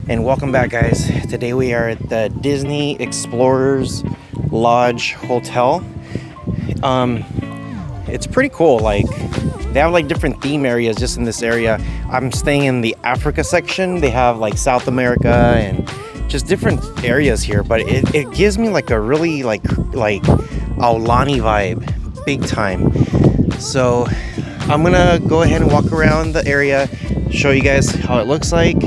And welcome back, guys. Today we are at the Disney Explorers Lodge Hotel. It's pretty cool. Like, they have like different theme areas just in this area. I'm staying in the Africa section. They have like South America and just different areas here, but it gives me like a really like Aulani vibe, big time. So I'm gonna go ahead and walk around the area, show you guys how it looks like,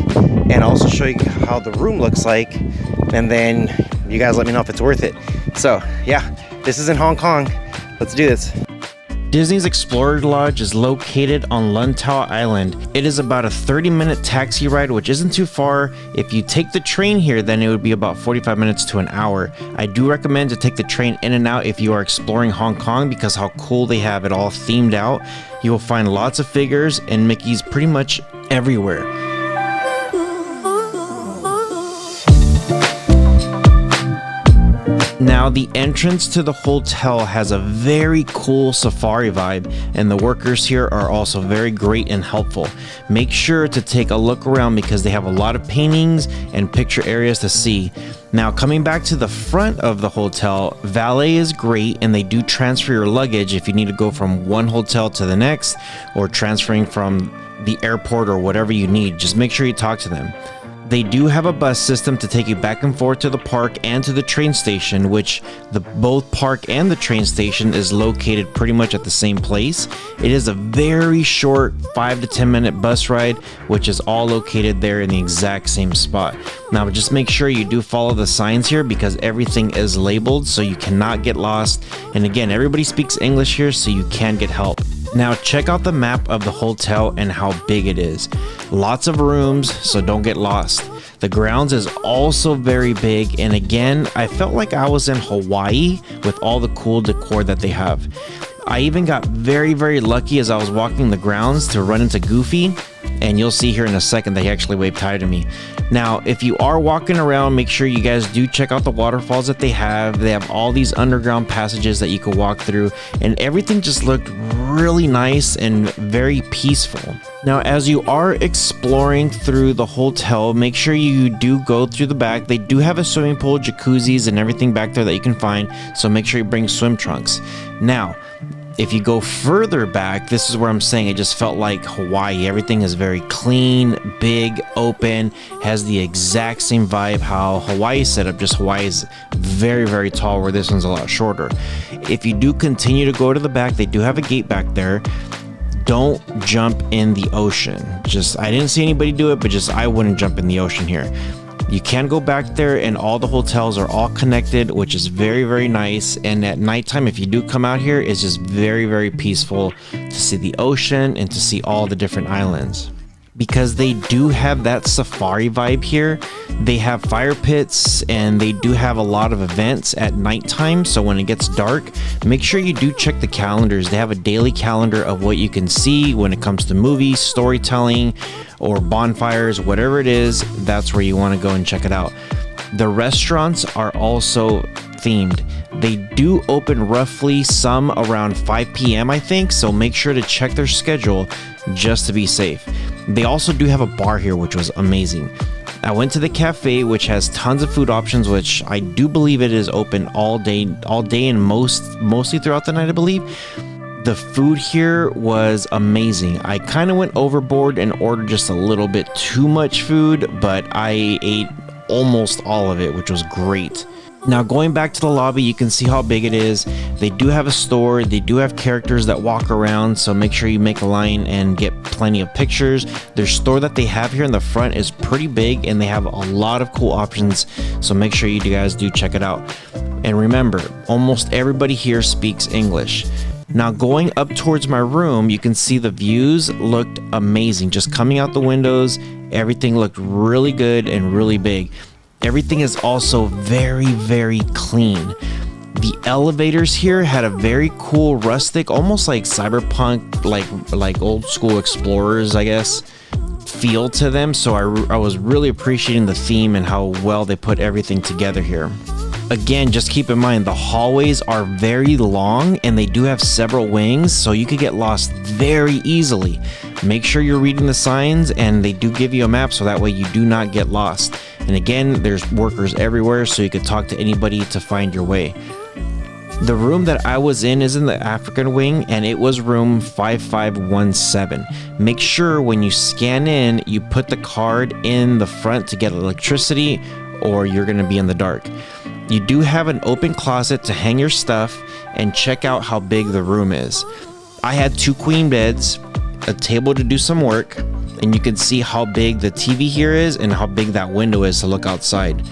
and also show you how the room looks like, and then you guys let me know if it's worth it. So yeah, this is in Hong Kong. Let's do this. Disney's Explorer Lodge is located on Lantau Island. It is about a 30-minute taxi ride, which isn't too far. If you take the train here, then it would be about 45 minutes to an hour. I do recommend to take the train in and out if you are exploring Hong Kong because how cool they have it all themed out. You will find lots of figures and Mickeys pretty much everywhere. Now, the entrance to the hotel has a very cool safari vibe, and the workers here are also very great and helpful. Make sure to take a look around because they have a lot of paintings and picture areas to see. Now, coming back to the front of the hotel, valet is great, and they do transfer your luggage if you need to go from one hotel to the next or transferring from the airport or whatever you need. Just make sure you talk to them. They do have a bus system to take you back and forth to the park and to the train station, which both park and the train station is located pretty much at the same place. It is a very short 5 to 10 minute bus ride, which is all located there in the exact same spot. Now, just make sure you do follow the signs here because everything is labeled so you cannot get lost. And again, everybody speaks English here, so you can get help. Now, check out the map of the hotel and how big it is. Lots of rooms, so don't get lost. The grounds is also very big, and again, I felt like I was in Hawaii with all the cool decor that they have. I even got very, very lucky as I was walking the grounds to run into Goofy, and you'll see here in a second that he actually waved hi to me. Now, if you are walking around, make sure you guys do check out the waterfalls that they have. They have all these underground passages that you can walk through, and everything just looked really nice and very peaceful. Now, as you are exploring through the hotel, make sure you do go through the back. They do have a swimming pool, jacuzzis, and everything back there that you can find, so make sure you bring swim trunks. Now, if you go further back, this is where I'm saying it just felt like Hawaii. Everything is very clean, big, open, has the exact same vibe how Hawaii is set up, just Hawaii is very, very tall where this one's a lot shorter. If you do continue to go to the back, they do have a gate back there. Don't jump in the ocean. I didn't see anybody do it, but I wouldn't jump in the ocean here. You can go back there, and all the hotels are all connected, which is very, very nice. And at nighttime, if you do come out here, it's just very, very peaceful to see the ocean and to see all the different islands. Because they do have that safari vibe here. They have fire pits and they do have a lot of events at nighttime. So when it gets dark, make sure you do check the calendars. They have a daily calendar of what you can see when it comes to movies, storytelling, or bonfires, whatever it is, that's where you want to go and check it out. The restaurants are also themed. They do open roughly some around 5 p.m. I think, so make sure to check their schedule just to be safe. They also do have a bar here, which was amazing. I went to the cafe, which has tons of food options, which I do believe it is open all day and mostly throughout the night, I believe. The food here was amazing. I kind of went overboard and ordered just a little bit too much food, but I ate almost all of it, which was great. Now, going back to the lobby, you can see how big it is. They do have a store. They do have characters that walk around, so make sure you make a line and get plenty of pictures. Their store that they have here in the front is pretty big, and they have a lot of cool options, so make sure you guys do check it out. And remember, almost everybody here speaks English. Now, going up towards my room, you can see the views looked amazing. Just coming out the windows, everything looked really good and really big. Everything is also very, very clean. The elevators here had a very cool rustic, almost like cyberpunk, like old school explorers, I guess, feel to them. So I was really appreciating the theme and how well they put everything together here. Again, just keep in mind the hallways are very long and they do have several wings, so you could get lost very easily. Make sure you're reading the signs, and they do give you a map so that way you do not get lost. And again, there's workers everywhere, so you could talk to anybody to find your way. The room that I was in is in the African wing, and it was room 5517. Make sure when you scan in, you put the card in the front to get electricity, or you're going to be in the dark. You do have an open closet to hang your stuff, and check out how big the room is. I had 2 queen beds, a table to do some work, and you can see how big the TV here is and how big that window is to look outside.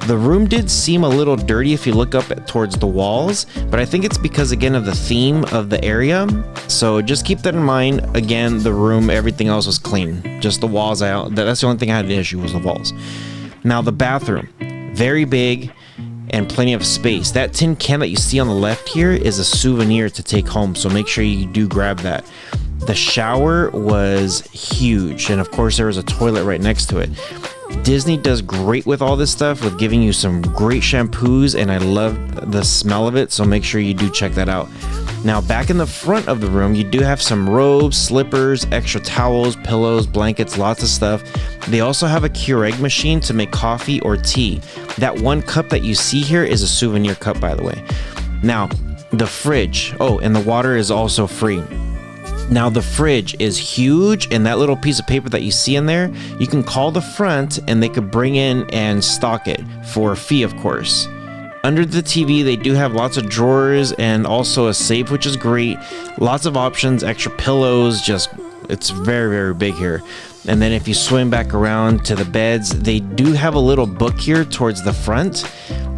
The room did seem a little dirty if you look up towards the walls, but I think it's because, again, of the theme of the area. So just keep that in mind. Again, the room, everything else was clean. Just the walls out. That's the only thing I had an issue was the walls. Now the bathroom, very big and plenty of space. That tin can that you see on the left here is a souvenir to take home, so make sure you do grab that. The shower was huge, and of course there was a toilet right next to it. Disney does great with all this stuff, with giving you some great shampoos, and I love the smell of it, so make sure you do check that out. Now back in the front of the room, you do have some robes, slippers, extra towels, pillows, blankets, lots of stuff. They also have a Keurig machine to make coffee or tea. That one cup that you see here is a souvenir cup, by the way. Now the fridge, oh, and the water is also free. Now the fridge is huge, and that little piece of paper that you see in there, you can call the front and they could bring in and stock it for a fee, of course. Under the TV, they do have lots of drawers and also a safe, which is great. Lots of options, extra pillows, just it's very, very big here. And then if you swing back around to the beds, they do have a little book here towards the front,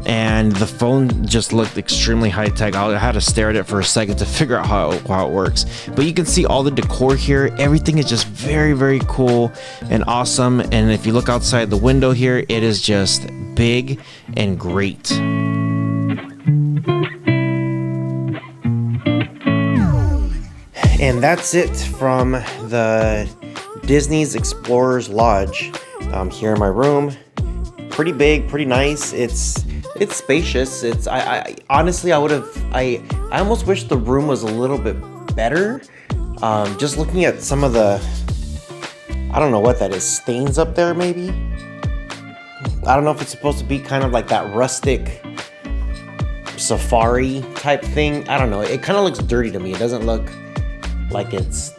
and the phone just looked extremely high-tech. I had to stare at it for a second to figure out how it works. But you can see all the decor here. Everything is just very, very cool and awesome. And if you look outside the window here, it is just big and great. And that's it from the Disney's Explorers Lodge. Here in my room, pretty big, pretty nice. It's spacious. I honestly, I almost wish the room was a little bit better. Just looking at some of the, I don't know what that is, stains up there maybe. I don't know if it's supposed to be kind of like that rustic safari type thing. I don't know. It kind of looks dirty to me. It doesn't look like it's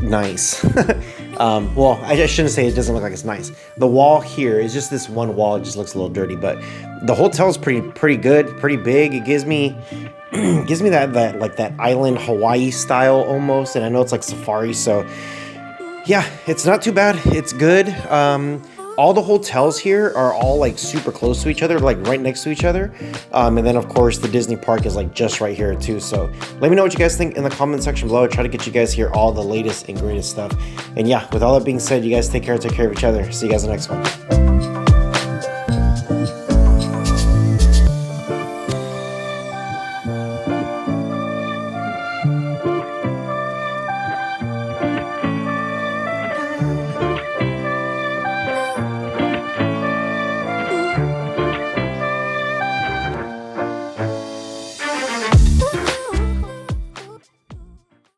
nice. Well, I shouldn't say it doesn't look like it's nice. The wall here is just this one wall. It just looks a little dirty, but the hotel is pretty good, pretty big. It gives me that like that island Hawaii style almost, and I know it's like safari, so yeah, it's not too bad. It's good. All the hotels here are all like super close to each other, like right next to each other. And then of course the Disney park is like just right here too. So let me know what you guys think in the comment section below. I try to get you guys here all the latest and greatest stuff. And yeah, with all that being said, you guys take care of each other. See you guys in the next one.